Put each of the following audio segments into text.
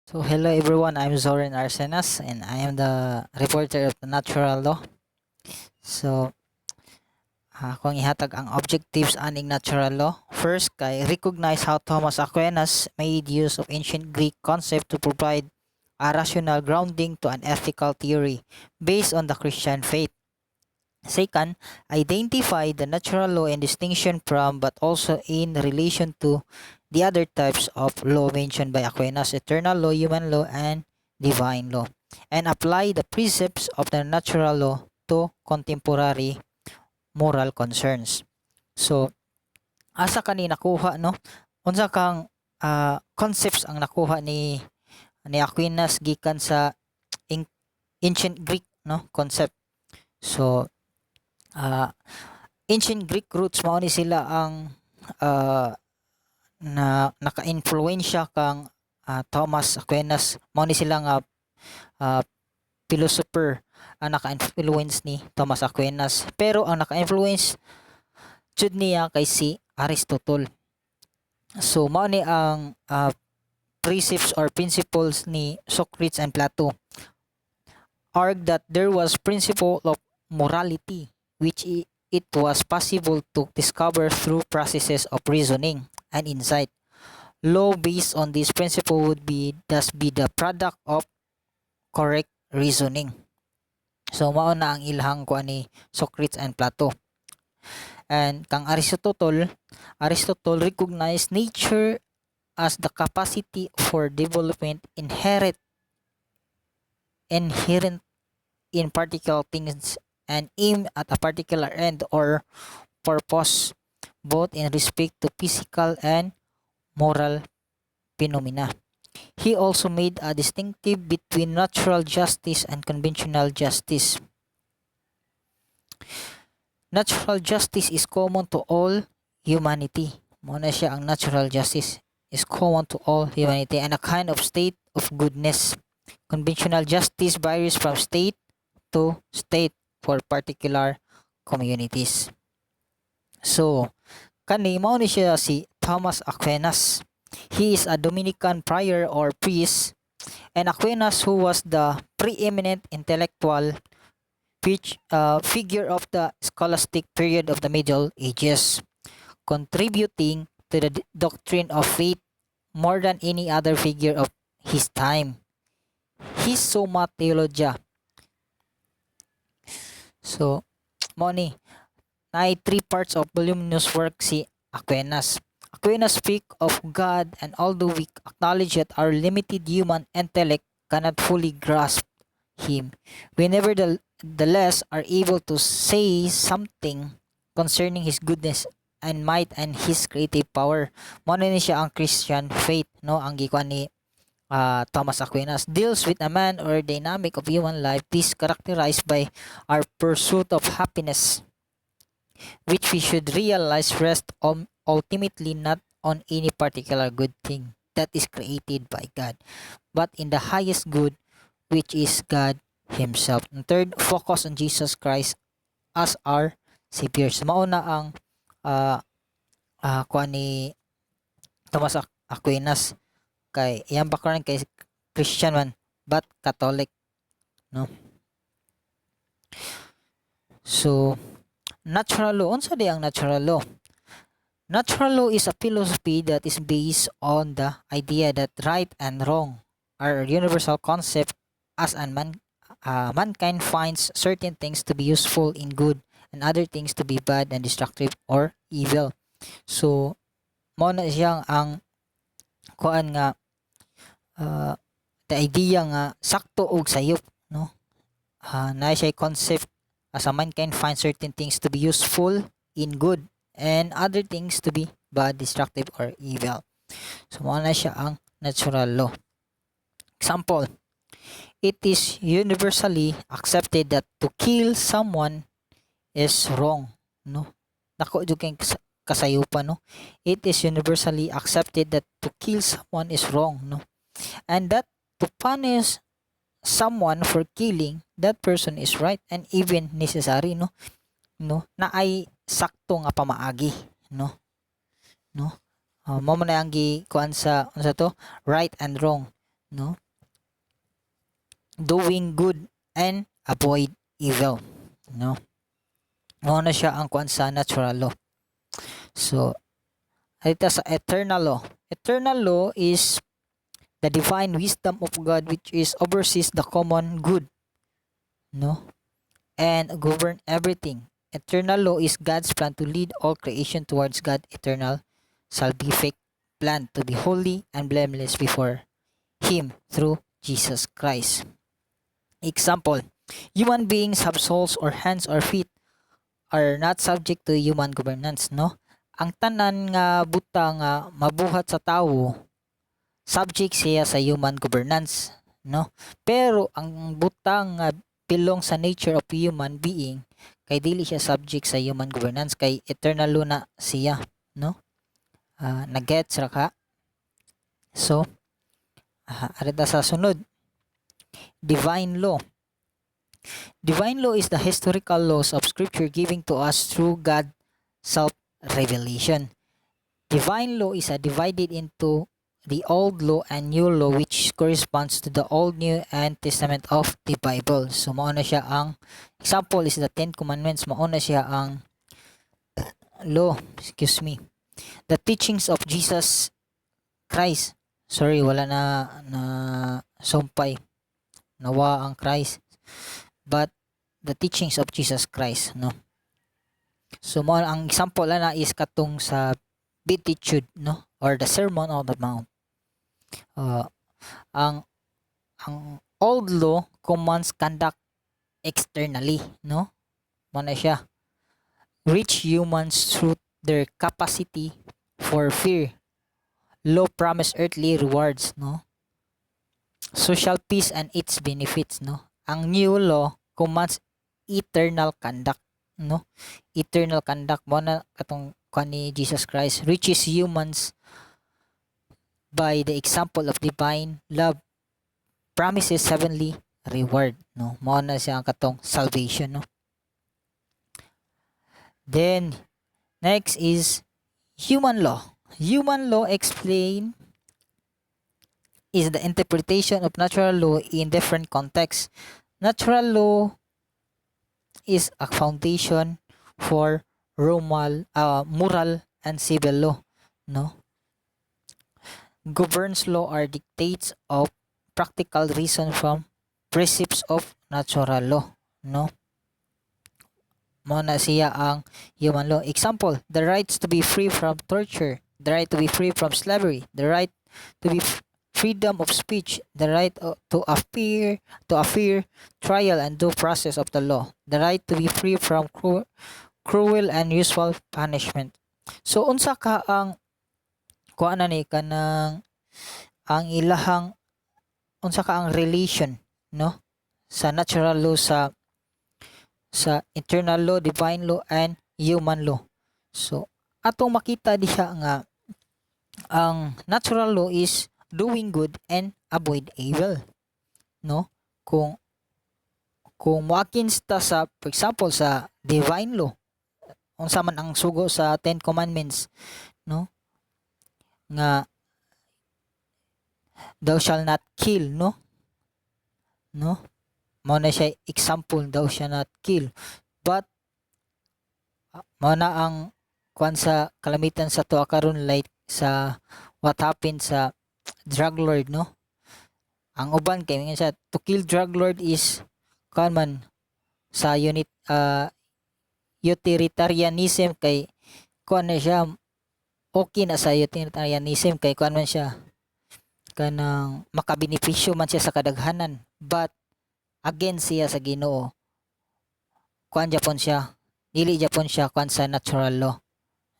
So hello everyone, I'm Zoran Arsenas and I am the reporter of the Natural Law. So kung ihatag ang objectives aning natural law, first kay recognize how Thomas Aquinas made use of ancient Greek concept to provide a rational grounding to an ethical theory based on the Christian faith. Second, identify the natural law in distinction from but also in relation to the other types of law mentioned by Aquinas, eternal law, human law, and divine law. And apply the precepts of the natural law to contemporary moral concerns. So, asa ka ni nakuha, no? Unsa kang concepts ang nakuha ni Aquinas gikan sa ancient Greek, no, concept. So, uh, ancient Greek roots mao ni sila ang uh, na naka-influensya kang Thomas Aquinas, mao ni sila nga uh, philosopher ang naka-influence ni Thomas Aquinas, pero ang naka-influence jud niya kay si Aristotle. So mao ni ang precepts or principles ni Socrates and Plato argue that there was principle of morality which it was possible to discover through processes of reasoning and insight. Law based on this principle would be thus be the product of correct reasoning. So mao na ang ilhang ko ni Socrates and Plato. And kang Aristotle recognized nature as the capacity for development inherent in particular things and aim at a particular end or purpose both in respect to physical and moral phenomena. He also made a distinctive between natural justice and conventional justice. Natural justice is common to all humanity. Muna siya ang natural justice is common to all humanity and a kind of state of goodness. Conventional justice varies from state to state for particular communities. So, kani mao ni siya si Thomas Aquinas. He is a Dominican prior or priest, and Aquinas, who was the preeminent intellectual figure of the scholastic period of the Middle Ages, contributing to the doctrine of faith more than any other figure of his time. His Summa Theologia. So, mo ni, na 3 parts of voluminous work si Aquinas. Aquinas speak of God, and although we acknowledge that our limited human intellect cannot fully grasp Him, we nevertheless are able to say something concerning His goodness and might and His creative power. Mao ni siya ang Christian faith, no? Ang gikuan ni Thomas Aquinas deals with a man or dynamic of human life. This characterized by our pursuit of happiness, which we should realize rest ultimately not on any particular good thing that is created by God, but in the highest good, which is God Himself. And third, focus on Jesus Christ as our Savior. So, mauna ang kuha ni Thomas Aquinas kay iyang background kay Christian man but Catholic, no? So, natural law. Unsa di ang natural law? Natural law is a philosophy that is based on the idea that right and wrong are universal concept as mankind finds certain things to be useful in good and other things to be bad and destructive or evil. So, mo na siyang ang kuan nga the idea nga sakto og sayop, no? Na siya concept as a mankind finds certain things to be useful in good and other things to be bad, destructive, or evil. So, mo na siya ang natural law. Example, it is universally accepted that to kill someone is wrong, no? Nako jud kay kasayupan, no? It is universally accepted that to kill someone is wrong, no? And that to punish someone for killing that person is right and even necessary, no? Na ay sakto nga pamaagi, no? Mao man ang gi kuan sa unsa to, right and wrong, no, doing good and avoid evil, no. Mao na siya ang kuan sa natural law. So ito sa eternal law. Eternal law is the divine wisdom of God which is oversees the common good, no, and govern everything. Eternal law is God's plan to lead all creation towards God's eternal salvific plan to be holy and blameless before Him through Jesus Christ. Example, human beings have souls or hands or feet are not subject to human governance, no? Ang tanan nga buta nga mabuhat sa tawo subject siya sa human governance, no? Pero ang buta nga belong sa nature of human being kay dili siya subject sa human governance kay eternal law na siya, no? Nagets ra ka? So arita sa sunod, divine law. Divine law is the historical laws of scripture given to us through God self-revelation. Divine law is divided into the old law and new law which corresponds to the old, new, and testament of the Bible. So mao na siya ang example is the 10 commandments. Mao na siya ang law, excuse me. The teachings of Jesus Christ. Sorry, wala na sumpay. Nawa ang Christ. But the teachings of Jesus Christ, no. So mo ang example na is katong sa beatitude, no, or the sermon on the mount. Ang old law commands conduct externally, no. Mo na siya reach humans through their capacity for fear. Law promise earthly rewards, no, social peace and its benefits, no. Ang new law commands eternal conduct, no? Eternal conduct mo na katong kuan ni Jesus Christ reaches humans by the example of divine love, promises heavenly reward, no? Mo na siya ang katong salvation, no? Then next is human law. Human law explain is the interpretation of natural law in different contexts. Natural law is a foundation for moral and civil law, no. Governs law are dictates of practical reason from precepts of natural law, no. Mo na siya ang human law. Example, the rights to be free from torture, the right to be free from slavery, the right to be freedom of speech, the right to appear, trial and due process of the law, the right to be free from cruel and useful punishment. So unsa ka ang kuan na ni kanang ang ilahang unsa ka ang relation, no, sa natural law sa internal law, divine law and human law. So atong makita diha nga ang natural law is doing good and avoid evil, no. Kung moakin ta sa for example sa divine law unsa man ang sugo sa 10 commandments, no, nga thou shall not kill, no, mo na siya example, thou shall not kill. But mo na ang kuan sa kalamitan sa tuwa karon like sa what happened sa drug lord, no. Ang uban kay mingon siya to kill drug lord is kuan man sa utilitarianism kay kuan na siya okay na sa utilitarianism kay kuan man siya kanang makabenepisyo man siya sa kadaghanan, but again siya sa Ginoo kuan japon siya dili japon siya kuan sa natural law,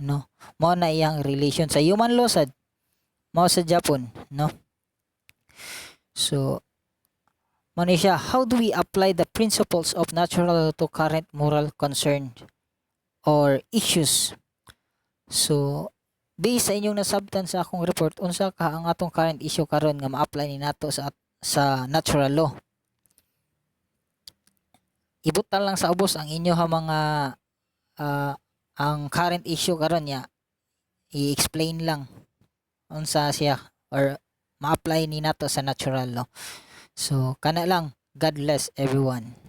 no. Mao na iyang relation sa human law sad mao sa Japon, no. So mao ni siya, how do we apply the principles of natural law to current moral concern or issues? So based sa inyong nasabtan sa akong report, unsa ka ang atong current issue karon nga ma-apply ni nato sa natural law? Ibutan lang sa ubos ang inyo ha mga ang current issue karon niya i-explain lang unsa siya or ma-apply ni nato sa natural law. So kana lang, God bless everyone.